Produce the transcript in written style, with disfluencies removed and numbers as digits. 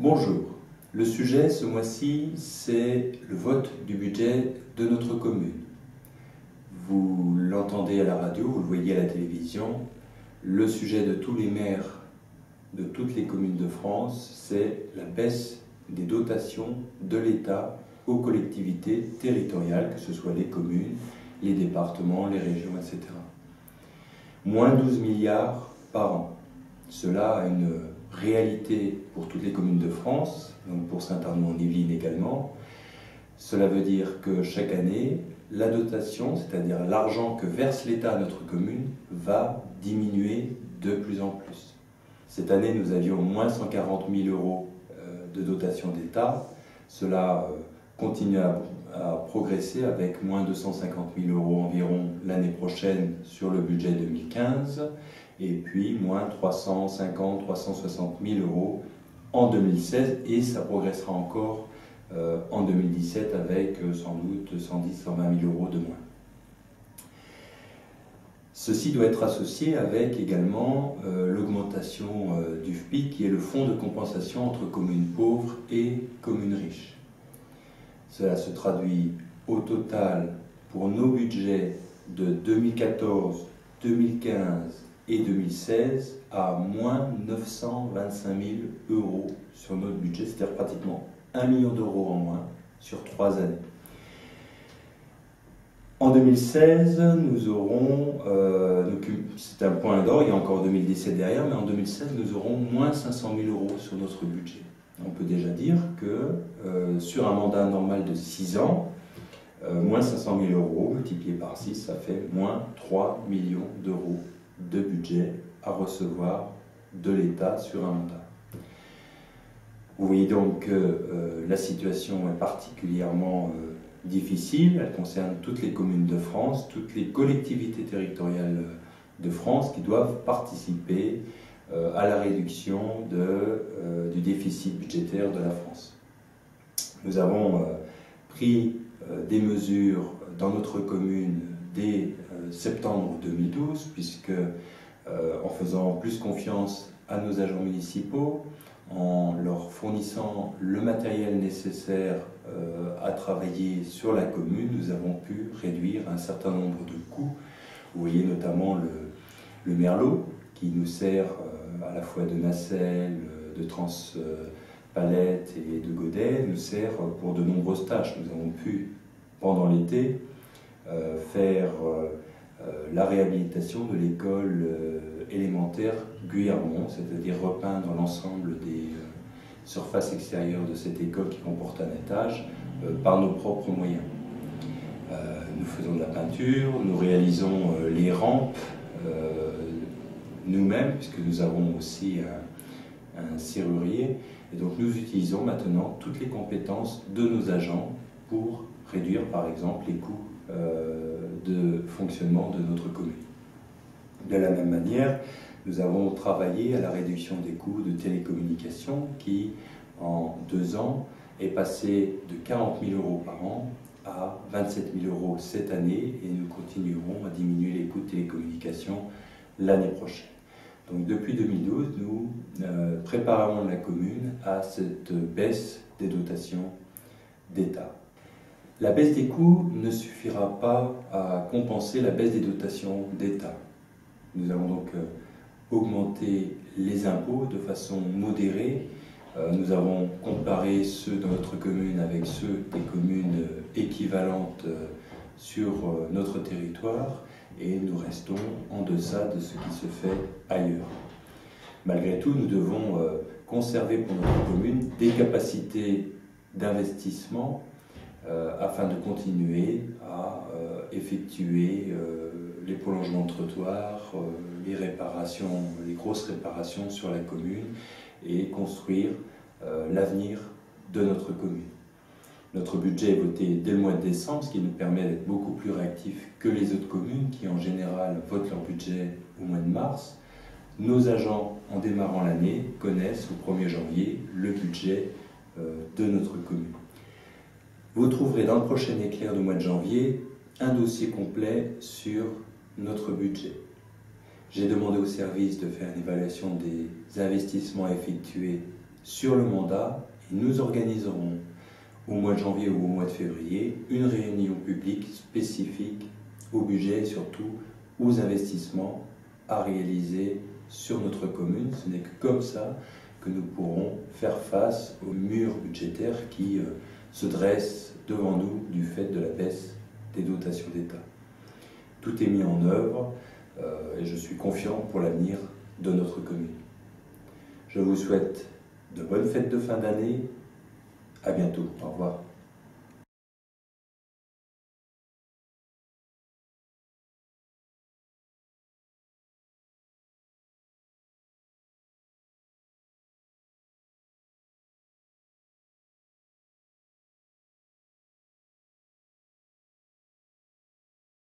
Bonjour, le sujet ce mois-ci, c'est le vote du budget de notre commune. Vous l'entendez à la radio, vous le voyez à la télévision, le sujet de tous les maires de toutes les communes de France, c'est la baisse des dotations de l'État aux collectivités territoriales, que ce soit les communes, les départements, les régions, etc. Moins 12 milliards par an. Cela a une réalité pour toutes les communes de France, donc pour Saint-Arnaud-en-Yvelines également. Cela veut dire que chaque année, la dotation, c'est-à-dire l'argent que verse l'État à notre commune, va diminuer de plus en plus. Cette année, nous avions moins 140 000 € de dotation d'État. Cela continue à progresser avec moins 250 000 € environ l'année prochaine sur le budget 2015 et puis moins 350 360 000 € en 2016 et ça progressera encore en 2017 avec sans doute 110 120 000 € de moins. Ceci doit être associé avec également l'augmentation du FPIC qui est le fonds de compensation entre communes pauvres et communes riches. Cela se traduit au total pour nos budgets de 2014, 2015 et 2016 à moins 925 000 € sur notre budget, c'est-à-dire pratiquement 1 million d'euros en moins sur 3 années. En 2016, nous aurons, c'est un point d'or, il y a encore 2017 derrière, mais en 2016, nous aurons moins 500 000 € sur notre budget. On peut déjà dire que sur un mandat normal de 6 ans, moins 500 000 € multiplié par 6, ça fait moins 3 millions d'euros de budget à recevoir de l'État sur un mandat. Vous voyez donc que la situation est particulièrement difficile, elle concerne toutes les communes de France, toutes les collectivités territoriales de France qui doivent participer à la réduction du déficit budgétaire de la France. Nous avons pris des mesures dans notre commune dès septembre 2012, puisque en faisant plus confiance à nos agents municipaux, en leur fournissant le matériel nécessaire à travailler sur la commune, nous avons pu réduire un certain nombre de coûts. Vous voyez notamment le merlot qui nous sert à la fois de nacelle, de transpalette et de godet, nous sert pour de nombreuses tâches. Nous avons pu, pendant l'été, faire la réhabilitation de l'école élémentaire Guillermont, c'est-à-dire repeindre l'ensemble des surfaces extérieures de cette école qui comporte un étage par nos propres moyens. Nous faisons de la peinture, nous réalisons les rampes nous-mêmes, puisque nous avons aussi un serrurier, et donc nous utilisons maintenant toutes les compétences de nos agents pour réduire par exemple les coûts de fonctionnement de notre commune. De la même manière, nous avons travaillé à la réduction des coûts de télécommunications qui, en 2 ans, est passé de 40 000 € par an à 27 000 € cette année et nous continuerons à diminuer les coûts de télécommunications l'année prochaine. Donc depuis 2012, nous préparons la commune à cette baisse des dotations d'État. La baisse des coûts ne suffira pas à compenser la baisse des dotations d'État. Nous allons donc augmenter les impôts de façon modérée. Nous avons comparé ceux dans notre commune avec ceux des communes équivalentes sur notre territoire et nous restons en deçà de ce qui se fait ailleurs. Malgré tout, nous devons conserver pour notre commune des capacités d'investissement afin de continuer à effectuer les prolongements de trottoirs, les réparations, les grosses réparations sur la commune et construire l'avenir de notre commune. Notre budget est voté dès le mois de décembre, ce qui nous permet d'être beaucoup plus réactifs que les autres communes qui en général votent leur budget au mois de mars. Nos agents, en démarrant l'année, connaissent au 1er janvier le budget de notre commune. Vous trouverez dans le prochain éclair du mois de janvier un dossier complet sur notre budget. J'ai demandé au service de faire une évaluation des investissements effectués sur le mandat et nous organiserons au mois de janvier ou au mois de février une réunion publique spécifique au budget et surtout aux investissements à réaliser sur notre commune. Ce n'est que comme ça que nous pourrons faire face au mur budgétaire qui se dresse devant nous du fait de la baisse des dotations d'État. Tout est mis en œuvre et je suis confiant pour l'avenir de notre commune. Je vous souhaite de bonnes fêtes de fin d'année. À bientôt. Au revoir.